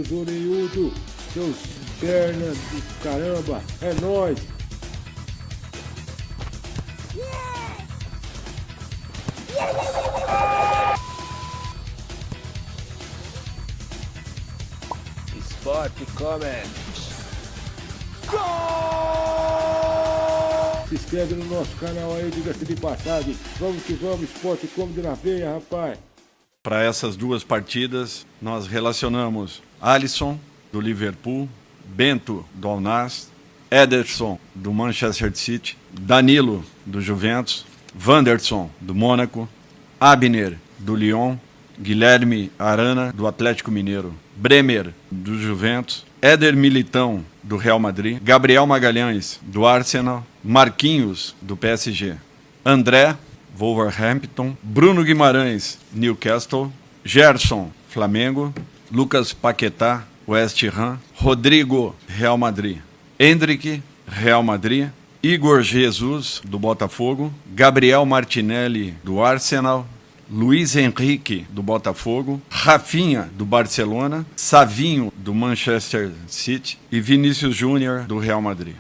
Zoneiudo, seus perna do caramba, é nóis! Sport Comment. Se inscreve no nosso canal aí, diga-se de passagem. Vamos que vamos, esporte como na veia, rapaz. Para essas duas partidas, nós relacionamos Alisson, do Liverpool, Bento, do Al Nassr, Ederson, do Manchester City, Danilo, do Juventus, Wanderson, do Mônaco, Abner, do Lyon, Guilherme Arana, do Atlético Mineiro, Bremer, do Juventus, Éder Militão, do Real Madrid, Gabriel Magalhães, do Arsenal, Marquinhos, do PSG, André, Wolverhampton, Bruno Guimarães, Newcastle, Gerson, Flamengo, Lucas Paquetá, West Ham, Rodrigo, Real Madrid, Endrick, Real Madrid, Igor Jesus, do Botafogo, Gabriel Martinelli, do Arsenal, Luiz Henrique, do Botafogo, Rafinha, do Barcelona, Savinho, do Manchester City e Vinícius Júnior, do Real Madrid.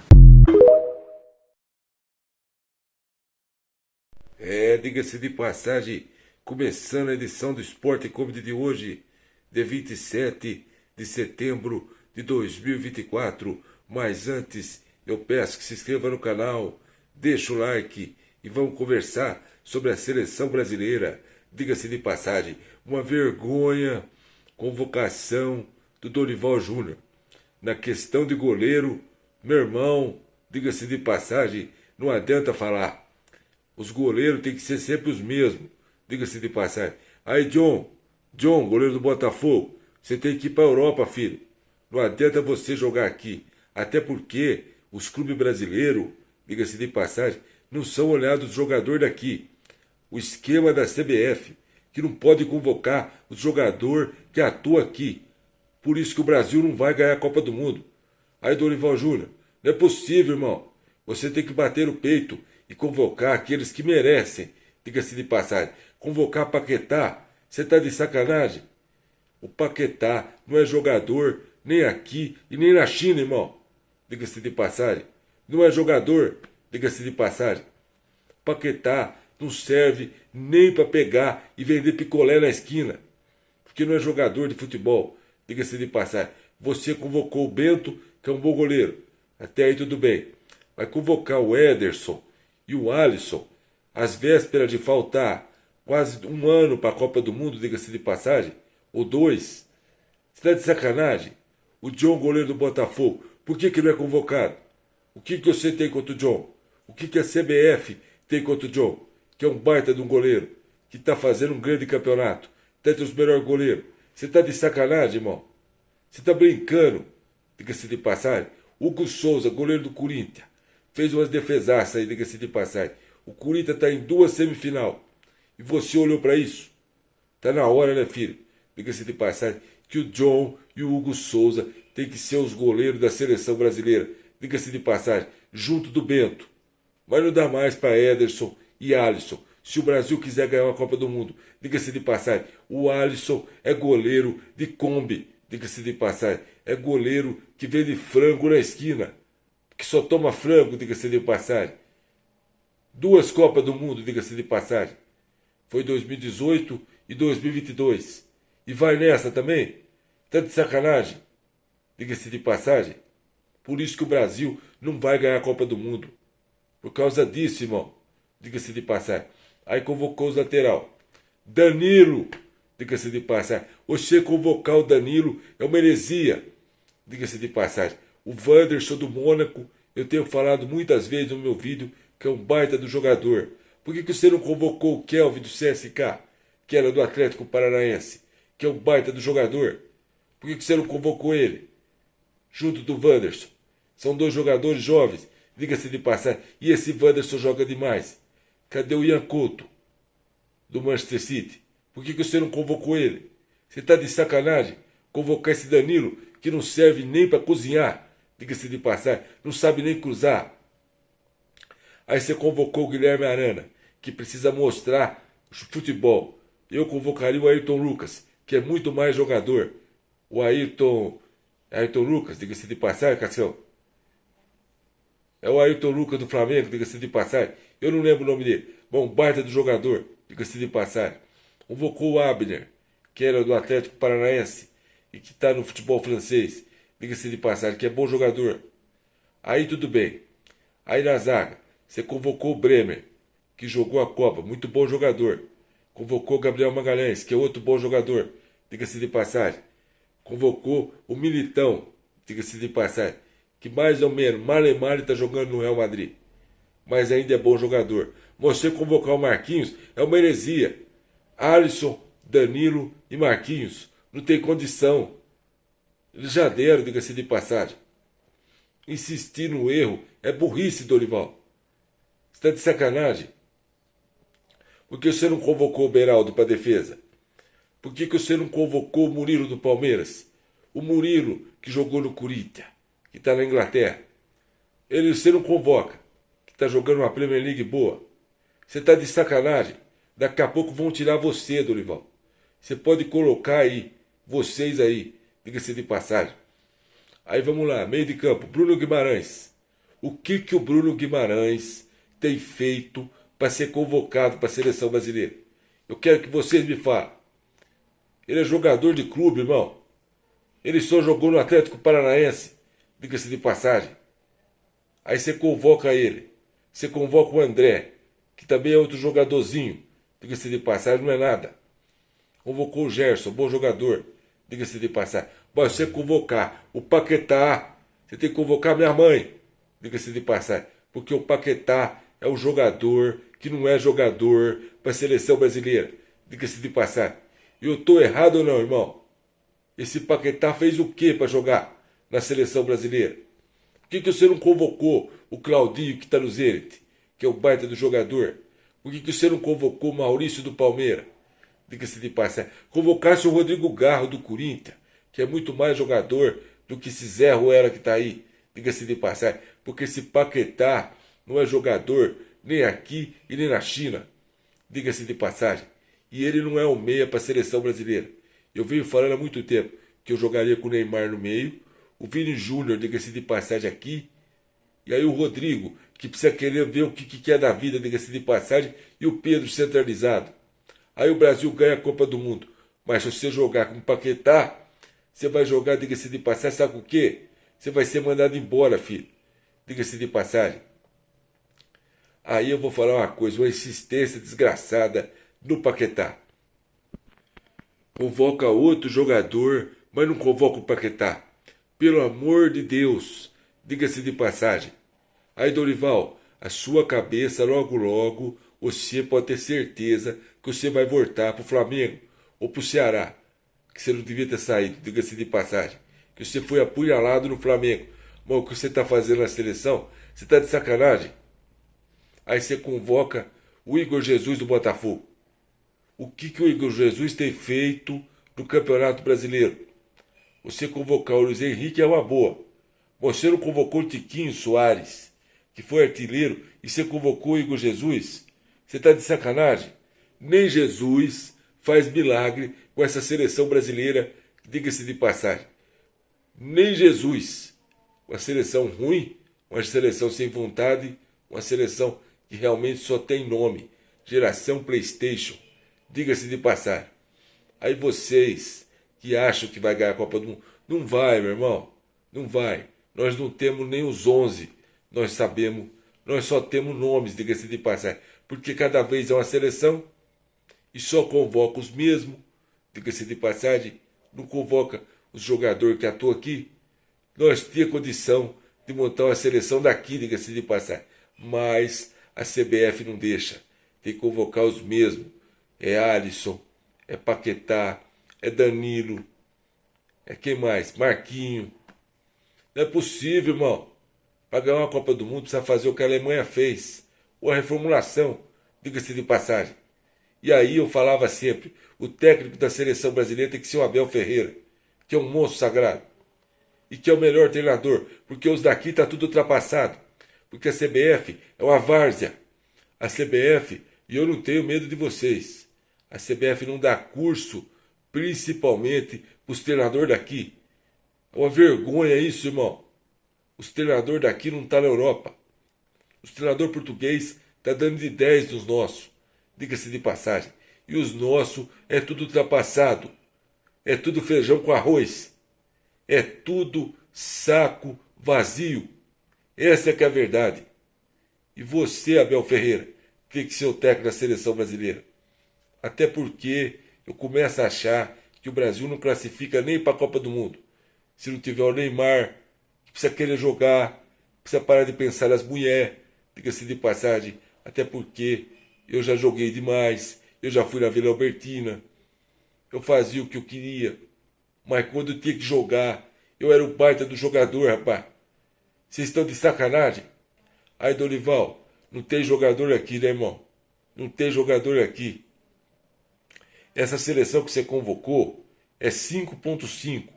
Diga-se de passagem, começando a edição do Sport Comedy de hoje, de 27 de setembro de 2024. Mas antes, eu peço que se inscreva no canal, deixa o like e vamos conversar sobre a seleção brasileira. Diga-se de passagem, uma vergonha, convocação do Dorival Júnior. Na questão de goleiro, meu irmão, diga-se de passagem, não adianta falar. Os goleiros têm que ser sempre os mesmos, diga-se de passagem. Aí, John, goleiro do Botafogo, você tem que ir para a Europa, filho. Não adianta você jogar aqui. Até porque os clubes brasileiros, diga-se de passagem, não são olhados os jogadores daqui. O esquema da CBF, que não pode convocar os jogadores que atuam aqui. Por isso que o Brasil não vai ganhar a Copa do Mundo. Aí, Dorival Júnior, não é possível, irmão. Você tem que bater no peito e convocar aqueles que merecem, diga-se de passagem. Convocar Paquetá, você tá de sacanagem? O Paquetá não é jogador nem aqui e nem na China, irmão. Diga-se de passagem. Não é jogador, diga-se de passagem. Paquetá não serve nem para pegar e vender picolé na esquina. Porque não é jogador de futebol, diga-se de passagem. Você convocou o Bento, que é um bom goleiro. Até aí tudo bem. Vai convocar o Ederson e o Alisson, às vésperas de faltar quase um ano para a Copa do Mundo, diga-se de passagem, ou 2. Você está de sacanagem? O John, goleiro do Botafogo, por que não é convocado? O que você tem contra o John? O que a CBF tem contra o John? Que é um baita de um goleiro, que está fazendo um grande campeonato, está entre os melhores goleiros. Você está de sacanagem, irmão? Você está brincando, diga-se de passagem. Hugo Souza, goleiro do Corinthians, fez umas defesaças aí, diga-se de passagem. O Corinthians está em 2 semifinal. E você olhou para isso? Está na hora, né, filho? Diga-se de passagem, que o John e o Hugo Souza têm que ser os goleiros da seleção brasileira. Diga-se de passagem, junto do Bento. Mas não dá mais para Ederson e Alisson. Se o Brasil quiser ganhar uma Copa do Mundo, diga-se de passagem, o Alisson é goleiro de Kombi. Diga-se de passagem, é goleiro que vende frango na esquina. Que só toma frango, diga-se de passagem. 2 Copas do Mundo, diga-se de passagem. Foi 2018 e 2022. E vai nessa também? Tá de sacanagem? Diga-se de passagem. Por isso que o Brasil não vai ganhar a Copa do Mundo. Por causa disso, irmão. Diga-se de passagem. Aí convocou os lateral. Danilo, diga-se de passagem. Você convocar o Danilo é uma heresia. Diga-se de passagem. O Wanderson do Mônaco, eu tenho falado muitas vezes no meu vídeo que é um baita do jogador. Por que você não convocou o Kelvin do CSK, que era do Atlético Paranaense, que é um baita do jogador? Por que você não convocou ele? Junto do Wanderson. São 2 jogadores jovens, diga-se de passagem. E esse Wanderson joga demais. Cadê o Ian Couto, do Manchester City? Por que você não convocou ele? Você está de sacanagem? Convocar esse Danilo, que não serve nem para cozinhar, diga-se de passagem, não sabe nem cruzar. Aí você convocou o Guilherme Arana, que precisa mostrar futebol. Eu convocaria o Ayrton Lucas, que é muito mais jogador. o Ayrton Lucas, diga-se de passagem, Cassião. É o Ayrton Lucas do Flamengo, diga-se de passagem. Eu não lembro o nome dele. Bom, baita do jogador, diga-se de passagem. Convocou o Abner, que era do Atlético Paranaense e que está no futebol francês, diga-se de passagem, que é bom jogador. Aí tudo bem. Aí na zaga, você convocou o Bremer, que jogou a Copa, muito bom jogador. Convocou o Gabriel Magalhães, que é outro bom jogador, diga-se de passagem. Convocou o Militão, diga-se de passagem, que mais ou menos, Malemar está jogando no Real Madrid, mas ainda é bom jogador. Você convocar o Marquinhos é uma heresia. Alisson, Danilo e Marquinhos não tem condição. Eles já deram, diga-se de passagem. Insistir no erro é burrice, Dorival. Você está de sacanagem. Por que você não convocou o Beraldo para a defesa? Por que você não convocou o Murilo do Palmeiras? O Murilo que jogou no Corinthians, que está na Inglaterra. Você não convoca, que está jogando uma Premier League boa. Você está de sacanagem. Daqui a pouco vão tirar você, Dorival. Você pode colocar aí, vocês aí, diga-se de passagem. Aí vamos lá, meio de campo, Bruno Guimarães. O que o Bruno Guimarães tem feito para ser convocado para a seleção brasileira? Eu quero que vocês me falem. Ele é jogador de clube, irmão. Ele só jogou no Atlético Paranaense, diga-se de passagem. Aí você convoca ele. Você convoca o André, que também é outro jogadorzinho, diga-se de passagem, não é nada. Convocou o Gerson, bom jogador, diga-se de passagem. Mas você convocar o Paquetá, você tem que convocar minha mãe, diga-se de passagem. Porque o Paquetá é um jogador que não é jogador para a seleção brasileira, diga-se de passagem. E eu estou errado ou não, irmão? Esse Paquetá fez o que para jogar na seleção brasileira? Por que você não convocou o Claudinho que está no Zenit, que é o baita do jogador? Por que você não convocou o Maurício do Palmeiras? Diga-se de passagem. Convocasse o Rodrigo Garro do Corinthians, que é muito mais jogador do que esse Zé Ruela que está aí. Diga-se de passagem. Porque esse Paquetá não é jogador nem aqui e nem na China. Diga-se de passagem. E ele não é o meia para a seleção brasileira. Eu venho falando há muito tempo que eu jogaria com o Neymar no meio, o Vini Júnior, diga-se de passagem, aqui, e aí o Rodrigo, que precisa querer ver o que é da vida, diga-se de passagem, e o Pedro centralizado. Aí o Brasil ganha a Copa do Mundo. Mas se você jogar com o Paquetá, você vai jogar, diga-se de passagem, sabe o quê? Você vai ser mandado embora, filho. Diga-se de passagem. Aí eu vou falar uma coisa, uma insistência desgraçada no Paquetá. Convoca outro jogador, mas não convoca o Paquetá. Pelo amor de Deus, diga-se de passagem. Aí, Dorival, a sua cabeça, logo, logo, você pode ter certeza que você vai voltar para o Flamengo ou para o Ceará. Que você não devia ter saído, diga-se de passagem. Que você foi apunhalado no Flamengo. Mas o que você está fazendo na seleção, você está de sacanagem. Aí você convoca o Igor Jesus do Botafogo. O que o Igor Jesus tem feito no Campeonato Brasileiro? Você convocar o Luiz Henrique é uma boa. Você não convocou o Tiquinho Soares, que foi artilheiro, e você convocou o Igor Jesus? Você está de sacanagem? Nem Jesus faz milagre com essa seleção brasileira, diga-se de passagem. Nem Jesus. Uma seleção ruim, uma seleção sem vontade, uma seleção que realmente só tem nome. Geração PlayStation. Diga-se de passagem. Aí vocês que acham que vai ganhar a Copa do Mundo, não vai, meu irmão. Não vai. Nós não temos nem os 11. Nós sabemos, nós só temos nomes, diga-se de passagem. Porque cada vez é uma seleção e só convoca os mesmos, diga-se de passagem. Não convoca os jogadores que atuam aqui. Nós temos condição de montar uma seleção daqui, diga-se de passagem. Mas a CBF não deixa. Tem que convocar os mesmos. É Alisson, é Paquetá, é Danilo, é quem mais? Marquinho. Não é possível, irmão. Para ganhar uma Copa do Mundo precisa fazer o que a Alemanha fez. Ou a reformulação, diga-se de passagem. E aí eu falava sempre, o técnico da seleção brasileira tem que ser o Abel Ferreira, que é um monstro sagrado. E que é o melhor treinador, porque os daqui está tudo ultrapassado. Porque a CBF é uma várzea. A CBF, e eu não tenho medo de vocês, a CBF não dá curso principalmente os treinadores daqui. É uma vergonha isso, irmão. Os treinadores daqui não estão na Europa. Os treinadores portugueses estão dando de 10 dos nossos, diga-se de passagem. E os nossos é tudo ultrapassado. É tudo feijão com arroz. É tudo saco vazio. Essa é que é a verdade. E você, Abel Ferreira, tem que ser o técnico da seleção brasileira. Até porque eu começo a achar que o Brasil não classifica nem para a Copa do Mundo. Se não tiver o Neymar, que precisa querer jogar, precisa parar de pensar nas mulheres, diga-se de passagem, até porque eu já joguei demais, eu já fui na Vila Albertina, eu fazia o que eu queria, mas quando eu tinha que jogar, eu era o baita do jogador, rapaz. Vocês estão de sacanagem? Aí, Dorival, não tem jogador aqui, né, irmão? Não tem jogador aqui. Essa seleção que você convocou é 5.5.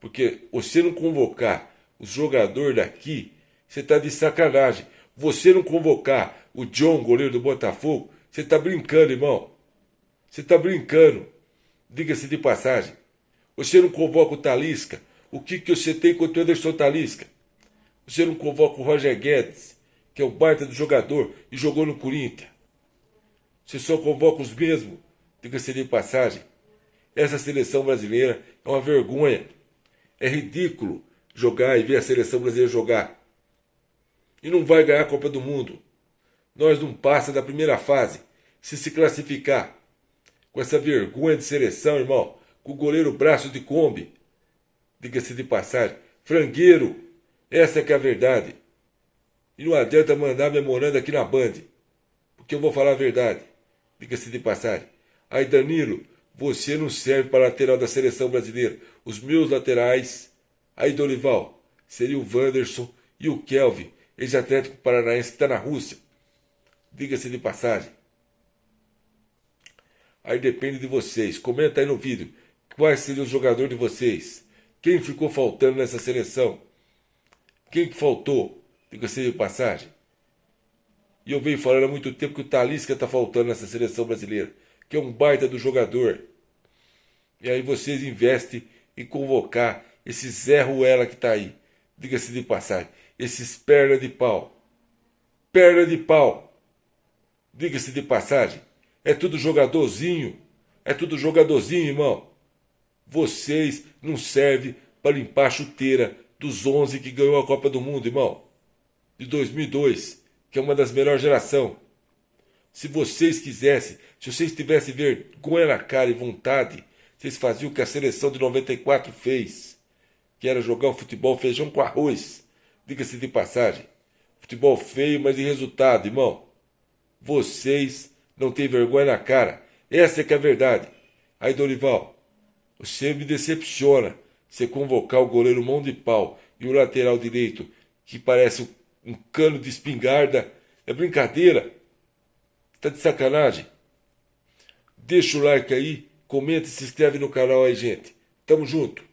Porque você não convocar os jogadores daqui, você está de sacanagem. Você não convocar o John, goleiro do Botafogo, você está brincando, irmão. Você está brincando. Diga-se de passagem. Você não convoca o Talisca. O que você tem contra o Anderson Talisca? Você não convoca o Roger Guedes, que é o baita do jogador e jogou no Corinthians. Você só convoca os mesmos. Diga-se de passagem. Essa seleção brasileira é uma vergonha. É ridículo jogar e ver a seleção brasileira jogar. E não vai ganhar a Copa do Mundo. Nós não passa da primeira fase. Se classificar com essa vergonha de seleção, irmão, com o goleiro braço de Kombi, diga-se de passagem, frangueiro, essa é que é a verdade. E não adianta mandar memorando aqui na Band, porque eu vou falar a verdade, diga-se de passagem. Aí, Danilo, você não serve para lateral da seleção brasileira. Os meus laterais, aí, Dorival, seria o Wanderson e o Kelvin, ex-atlético paranaense que está na Rússia. Diga-se de passagem. Aí depende de vocês. Comenta aí no vídeo quais seriam os jogadores de vocês. Quem ficou faltando nessa seleção? Quem que faltou? Diga-se de passagem. E eu venho falando há muito tempo que o Talisca está faltando nessa seleção brasileira, que é um baita do jogador. E aí vocês investem em convocar esse Zé Ruela que está aí. Diga-se de passagem. Esses perna de pau. Perna de pau. Diga-se de passagem. É tudo jogadorzinho. É tudo jogadorzinho, irmão. Vocês não servem para limpar a chuteira dos 11 que ganhou a Copa do Mundo, irmão. De 2002, que é uma das melhores gerações. Se vocês quisessem, se vocês tivessem vergonha na cara e vontade, vocês faziam o que a seleção de 94 fez, que era jogar um futebol feijão com arroz. Diga-se de passagem. Futebol feio, mas de resultado, irmão. Vocês não têm vergonha na cara. Essa é que é a verdade. Aí, Dorival, você me decepciona. Você convocar o goleiro mão de pau e o lateral direito, que parece um cano de espingarda. É brincadeira. Tá de sacanagem. Deixa o like aí, comenta e se inscreve no canal aí, gente. Tamo junto.